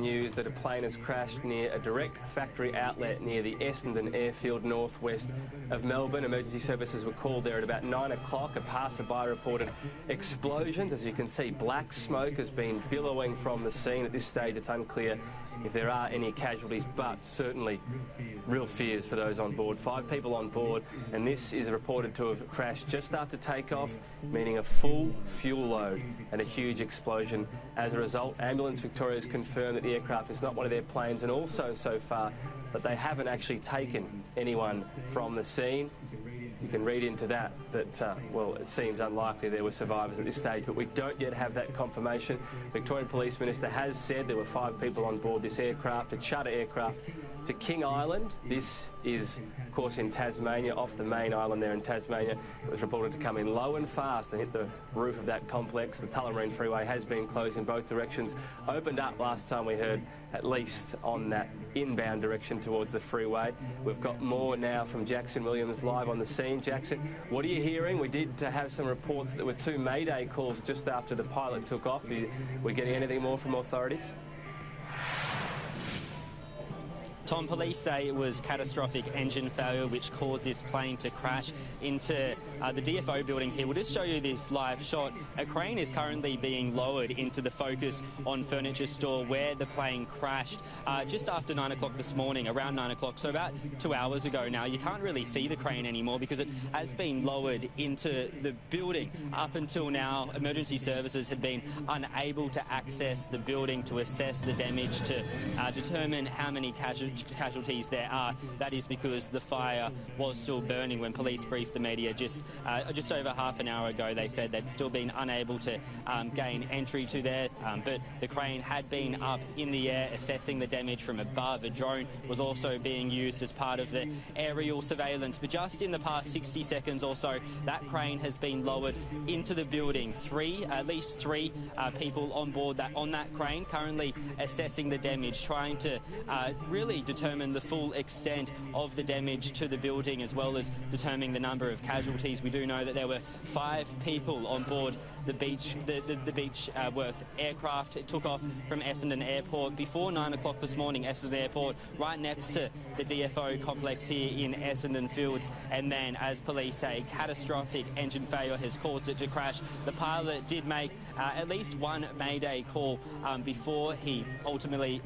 News that a plane has crashed near a direct factory outlet near the Essendon airfield northwest of Melbourne. Emergency services were called there at about 9 o'clock. A passerby reported explosions. As you can see, black smoke has been billowing from the scene. At this stage, it's unclear if there are any casualties, but certainly real fears for those on board. 5 people on board, and this is reported to have crashed just after takeoff, meaning a full fuel load and a huge explosion. As a result, Ambulance Victoria has confirmed that the aircraft is not one of their planes, and also so far that they haven't actually taken anyone from the scene. You can read into that well, it seems unlikely there were survivors at this stage, but we don't yet have that confirmation. Victorian Police Minister has said there were 5 people on board this aircraft, a charter aircraft to King Island. This is, of course, in Tasmania, off the main island there in Tasmania. It was reported to come in low and fast and hit the roof of that complex. The Tullamarine Freeway has been closed in both directions. Opened up last time we heard, at least on that inbound direction towards the freeway. We've got more now from Jackson Williams live on the scene. Jackson, what are you hearing? We did have some reports that there were 2 Mayday calls just after the pilot took off. Are we getting anything more from authorities? Tom, police say it was catastrophic engine failure which caused this plane to crash into the DFO building here. We'll just show you this live shot. A crane is currently being lowered into the Focus on Furniture store where the plane crashed just after 9 o'clock this morning, around 9 o'clock, so about 2 hours ago now. You can't really see the crane anymore because it has been lowered into the building. Up until now, emergency services had been unable to access the building to assess the damage, to determine how many casualties there are. That is because the fire was still burning. When police briefed the media just over half an hour ago, they said they'd still been unable to gain entry to there, but the crane had been up in the air assessing the damage from above. A drone was also being used as part of the aerial surveillance, but just in the past 60 seconds or so, that crane has been lowered into the building. At least three people on board on that crane, currently assessing the damage, trying to really determine the full extent of the damage to the building, as well as determining the number of casualties. We do know that there were 5 people on board the Beechworth aircraft. It took off from Essendon Airport before 9 o'clock this morning. Essendon Airport, right next to the DFO complex here in Essendon Fields, and then, as police say, catastrophic engine failure has caused it to crash. The pilot did make at least one Mayday call before they ultimately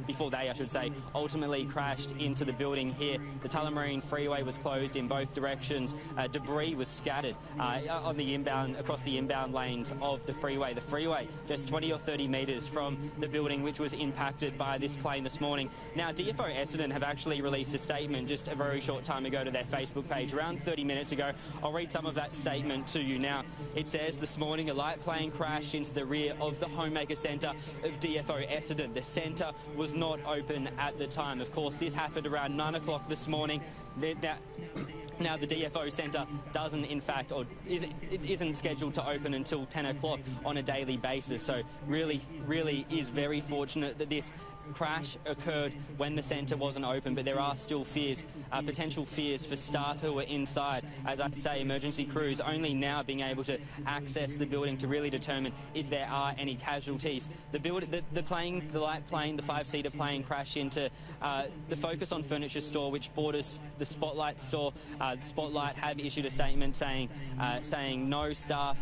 crashed into the building here. The Tullamarine Freeway was closed in both directions. Debris was scattered across the inbound lanes of the freeway. The freeway just 20 or 30 metres from the building which was impacted by this plane this morning. Now, DFO Essendon have actually released a statement just a very short time ago to their Facebook page, around 30 minutes ago. I'll read some of that statement to you now. It says, "This morning a light plane crashed into the rear of the Homemaker Centre of DFO Essendon. The centre was not open at the time." Of course, this happened around 9 o'clock this morning. Now the DFO Centre doesn't, in fact, or isn't scheduled to open until 10 o'clock on a daily basis. So really is very fortunate that this crash occurred when the centre wasn't open, but there are still potential fears for staff who are inside. As I say, emergency crews only now being able to access the building to really determine if there are any casualties. The light plane, the 5-seater plane, crashed into the Focus on Furniture store, which borders the Spotlight store. Spotlight have issued a statement saying no staff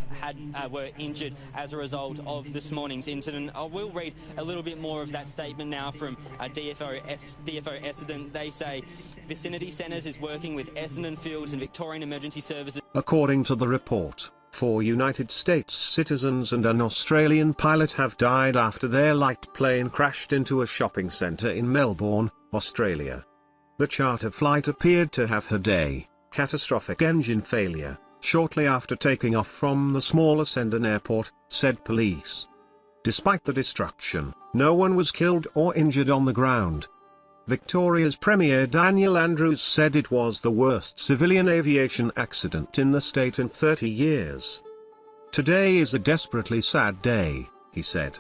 were injured as a result of this morning's incident. I will read a little bit more of that statement now from DFO Essendon. They say Vicinity Centres is working with Essendon Fields and Victorian Emergency Services. According to the report, 4 United States citizens and an Australian pilot have died after their light plane crashed into a shopping centre in Melbourne, Australia. The charter flight appeared to have had a catastrophic engine failure shortly after taking off from the small Essendon airport, said police. Despite the destruction, no one was killed or injured on the ground. Victoria's Premier Daniel Andrews said it was the worst civilian aviation accident in the state in 30 years. "Today is a desperately sad day," he said.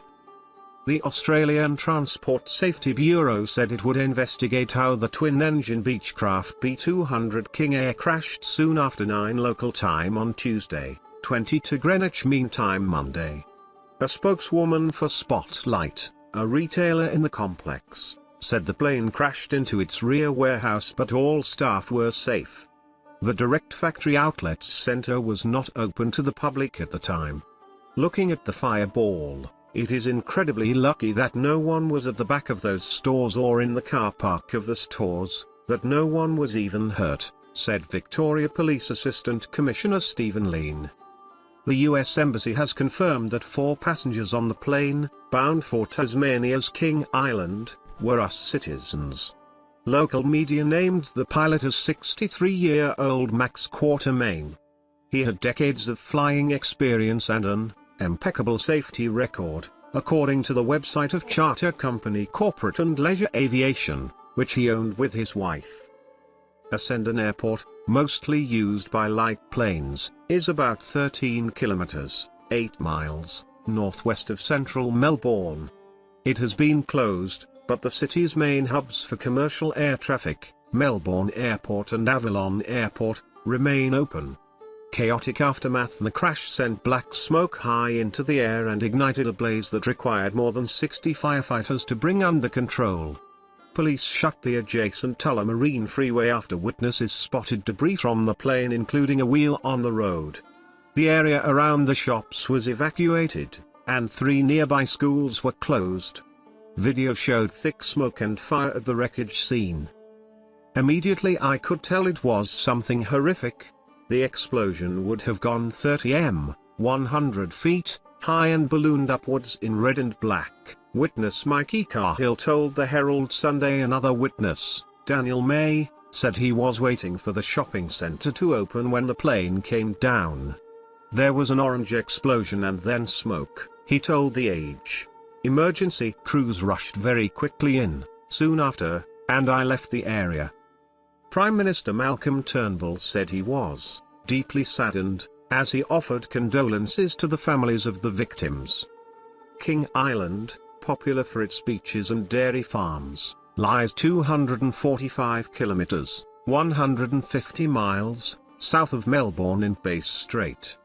The Australian Transport Safety Bureau said it would investigate how the twin-engine Beechcraft B200 King Air crashed soon after 9 local time on Tuesday, 22 Greenwich Mean Time Monday. A spokeswoman for Spotlight, a retailer in the complex, said the plane crashed into its rear warehouse but all staff were safe. The direct factory outlets center was not open to the public at the time. Looking at the fireball, it is incredibly lucky that no one was at the back of those stores or in the car park of the stores, that no one was even hurt, said Victoria Police Assistant Commissioner Stephen Lean. The US Embassy has confirmed that 4 passengers on the plane, bound for Tasmania's King Island, were US citizens. Local media named the pilot as 63-year-old Max Quatermain. He had decades of flying experience and an impeccable safety record, according to the website of charter company Corporate and Leisure Aviation, which he owned with his wife. Essendon Airport, mostly used by light planes, is about 13 kilometres, 8 miles, northwest of central Melbourne. It has been closed, but the city's main hubs for commercial air traffic, Melbourne Airport and Avalon Airport, remain open. Chaotic aftermath: the crash sent black smoke high into the air and ignited a blaze that required more than 60 firefighters to bring under control. Police shut the adjacent Tullamarine Freeway after witnesses spotted debris from the plane, including a wheel on the road. The area around the shops was evacuated, and 3 nearby schools were closed. Video showed thick smoke and fire at the wreckage scene. Immediately I could tell it was something horrific. The explosion would have gone 30 m, 100 feet, high and ballooned upwards in red and black, witness Mikey Cahill told the Herald Sunday. Another witness, Daniel May, said he was waiting for the shopping centre to open when the plane came down. There was an orange explosion and then smoke, he told The Age. Emergency crews rushed very quickly in, soon after, and I left the area. Prime Minister Malcolm Turnbull said he was deeply saddened, as he offered condolences to the families of the victims. King Island, popular for its beaches and dairy farms, lies 245 kilometres, 150 miles, south of Melbourne in Bass Strait.